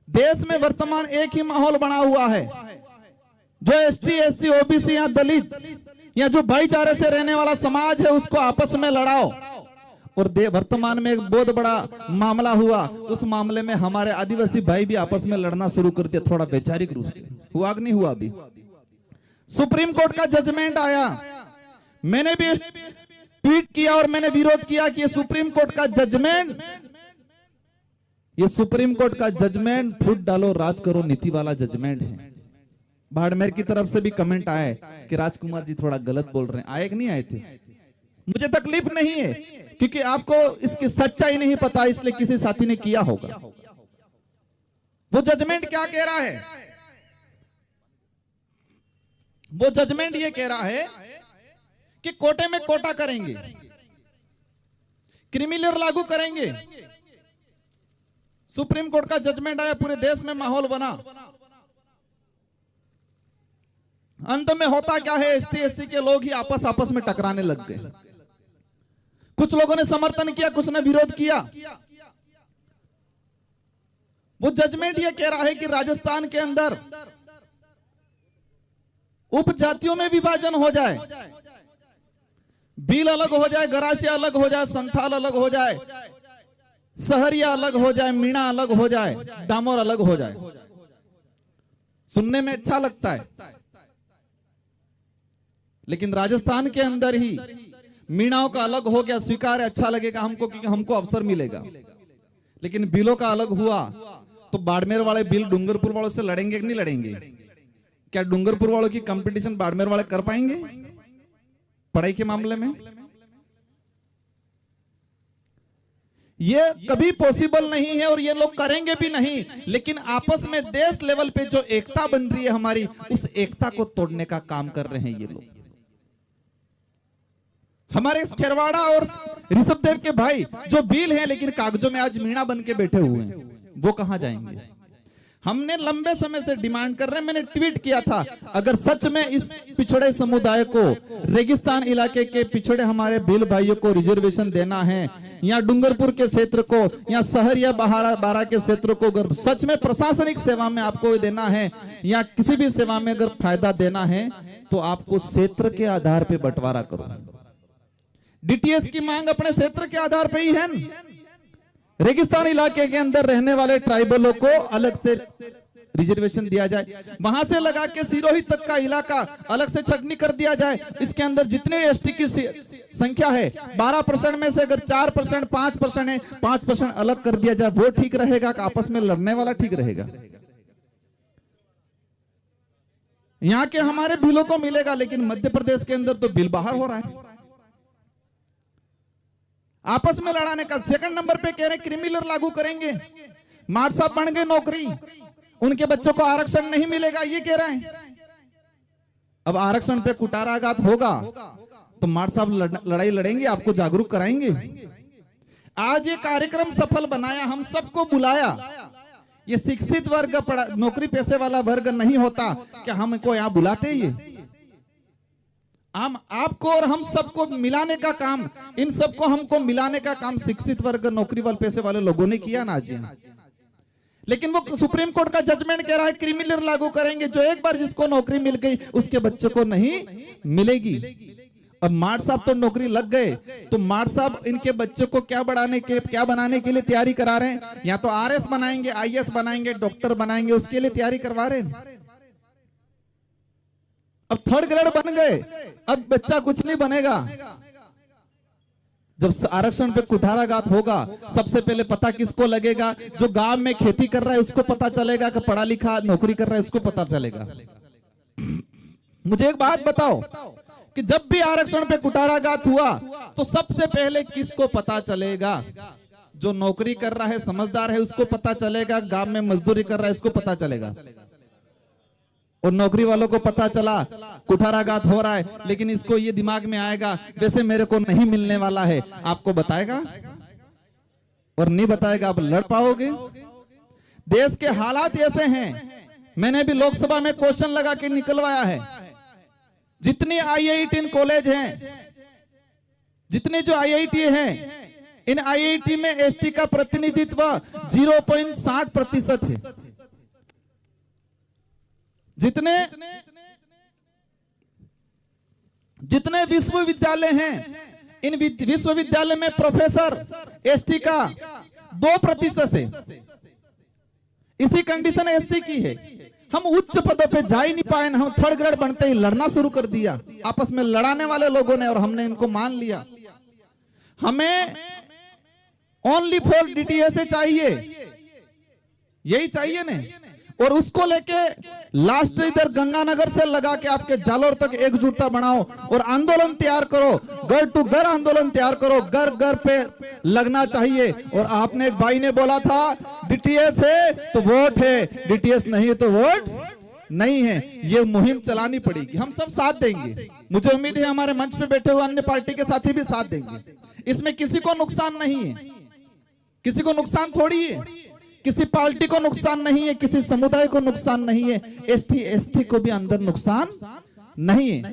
देश में वर्तमान एक ही माहौल बना हुआ है, जो एसटी एससी ओबीसी या दलित या जो भाईचारे से रहने वाला समाज है उसको आपस में लड़ाओ। और वर्तमान में एक बहुत बड़ा मामला हुआ, उस मामले में हमारे आदिवासी भाई भी आपस में लड़ना शुरू कर दिया, थोड़ा वैचारिक रूप से। हुआ कि नहीं हुआ? अभी सुप्रीम कोर्ट का जजमेंट आया, मैंने भी ट्वीट किया और मैंने विरोध किया कि ये सुप्रीम कोर्ट का जजमेंट फुट डालो राज करो नीति वाला जजमेंट है। बाड़मेर की तरफ से भी कमेंट आए कि राजकुमार जी थोड़ा गलत बोल रहे हैं। आए कि नहीं आए थे? मुझे तकलीफ नहीं है, क्योंकि आपको इसकी सच्चाई नहीं पता, इसलिए किसी साथी ने किया होगा। वो जजमेंट क्या कह रहा है? वो जजमेंट ये कह रहा है कि कोटे में कोटा करेंगे, क्रीमी लेयर लागू करेंगे। सुप्रीम कोर्ट का जजमेंट आया, पूरे देश में माहौल बना। अंत में होता क्या है, एसटी एससी के लोग ही आपस में टकराने लग गए। कुछ लोगों ने समर्थन किया, कुछ ने विरोध किया। वो जजमेंट ये कह रहा है कि राजस्थान के अंदर उपजातियों में विभाजन हो जाए, भील अलग हो जाए, गरासिया अलग हो जाए, संथाल अलग हो जाए, सहरिया अलग हो जाए, मीणा अलग हो जाए, डामोर अलग हो जाए। सुनने में अच्छा लगता है, लेकिन राजस्थान के अंदर ही मीणाओं का अलग हो गया, स्वीकार है, अच्छा लगेगा हमको, क्योंकि हमको अवसर मिलेगा। लेकिन बिलों का अलग हुआ तो बाड़मेर वाले बिल डूंगरपुर वालों से लड़ेंगे कि नहीं लड़ेंगे? क्या डूंगरपुर वालों की कंपटीशन बाड़मेर वाले कर पाएंगे पढ़ाई के मामले में? ये कभी पॉसिबल नहीं है और ये लोग करेंगे भी नहीं। लेकिन आपस में देश लेवल पे जो एकता बन रही है हमारी, उस एकता को तोड़ने का काम कर रहे हैं ये लोग। हमारे खेरवाड़ा और ऋषभदेव के भाई जो भील हैं लेकिन कागजों में आज मीणा बन के बैठे हुए हैं, वो कहां जाएंगे? हमने लंबे समय से डिमांड कर रहे हैं, मैंने ट्वीट किया था, अगर सच में इस पिछड़े समुदाय को, रेगिस्तान इलाके के पिछड़े हमारे भील भाइयों को रिजर्वेशन देना है, या डूंगरपुर के क्षेत्र को, या शहर या बारा के क्षेत्र को अगर सच में प्रशासनिक सेवा में आपको देना है या किसी भी सेवा में अगर फायदा देना है, तो आपको क्षेत्र के आधार पर बंटवारा करो। डीटीएस की मांग अपने क्षेत्र के आधार पर ही है। रेगिस्तान इलाके के अंदर रहने वाले ट्राइबलों को अलग से रिजर्वेशन दिया जाए, वहां से लगा के सिरोही तक का इलाका अलग से छटनी कर दिया जाए। इसके अंदर जितने एसटी की संख्या है 12% में से अगर 4% 5% है, 5% अलग कर दिया जाए। वो ठीक रहेगा कि आपस में लड़ने वाला ठीक रहेगा? यहाँ के हमारे बिलों को मिलेगा, लेकिन मध्य प्रदेश के अंदर तो बिल बाहर हो रहा है। आपस में लड़ाने का। सेकंड नंबर पे कह रहे क्रीमी-लेयर लागू करेंगे, मार्ट साहब बन गए नौकरी, उनके बच्चों को आरक्षण नहीं मिलेगा, ये कह रहे हैं। अब आरक्षण पे कुटाराघात होगा तो मार्ट साहब लड़ाई लड़ेंगे, आपको जागरूक कराएंगे। आज ये कार्यक्रम सफल बनाया, हम सबको बुलाया। ये शिक्षित वर्ग, नौकरी पैसे वाला वर्ग नहीं होता क्या हमको यहाँ बुलाते? ये हम आपको और हम सबको मिलाने का काम, इन सबको हमको मिलाने का काम शिक्षित वर्ग, नौकरी वाले पैसे वाले लोगों ने किया ना जी। लेकिन वो सुप्रीम कोर्ट का जजमेंट कह रहा है क्रीमी-लेयर लागू करेंगे, जो एक बार जिसको नौकरी मिल गई उसके बच्चे को नहीं मिलेगी। अब मार्ट साहब तो नौकरी लग गए, तो मार्ट साहब इनके बच्चों को क्या बनाने के लिए तैयारी करा रहे हैं? या तो आरएस बनाएंगे, आईएएस बनाएंगे, डॉक्टर बनाएंगे, उसके लिए तैयारी करवा रहे हैं। अब 3rd ग्रेड बन गए, अब बच्चा कुछ नहीं बनेगा। जब आरक्षण पे कुठाराघात होगा, सबसे पहले पता किसको लगेगा? जो गांव में खेती कर रहा है उसको पता चलेगा, कि पढ़ा लिखा नौकरी कर रहा है उसको पता चलेगा। मुझे एक बात बताओ कि जब भी आरक्षण पे कुठाराघात हुआ तो सबसे पहले किसको पता चलेगा? जो नौकरी कर रहा है, समझदार है, उसको पता चलेगा। गांव में मजदूरी कर रहा है उसको पता चलेगा। और नौकरी वालों को पता चला कुठाराघात हो रहा है, लेकिन इसको ये दिमाग में आएगा वैसे मेरे को नहीं मिलने वाला है, आपको बताएगा और नहीं बताएगा, आप लड़ पाओगे? देश के हालात ऐसे हैं। मैंने भी लोकसभा में क्वेश्चन लगा के निकलवाया है, जितनी IIT कॉलेज हैं, जितने जो IIT हैं, इन IIT में एसटी का प्रतिनिधित्व 0.60% है। जितने जितने विश्वविद्यालय हैं, इन विश्वविद्यालय में प्रोफेसर एसटी का 2% है। इसी कंडीशन एससी की है। हम उच्च पदों पे जा ही नहीं पाए, हम थर्ड ग्रेड बनते ही लड़ना शुरू कर दिया आपस में लड़ाने वाले लोगों ने, और हमने इनको मान लिया। हमें ओनली फॉर डीटीएस चाहिए, यही चाहिए ना। और उसको लेके लास्ट इधर गंगानगर से लगा के आपके जालोर तक एकजुटता बनाओ और आंदोलन तैयार करो, घर टू घर आंदोलन तैयार करो, घर घर पे लगना चाहिए। और आपने एक भाई ने बोला था डीटीएस है तो वोट है, डीटीएस नहीं है तो वोट नहीं है। ये मुहिम चलानी पड़ेगी, हम सब साथ देंगे। मुझे उम्मीद है हमारे मंच पे बैठे हुए अन्य पार्टी के साथी भी साथ देंगे। इसमें किसी को नुकसान नहीं है, किसी को नुकसान थोड़ी है, किसी पार्टी को नुकसान नहीं है, किसी समुदाय को नुकसान नहीं है, एसटी को भी अंदर नुकसान नहीं है।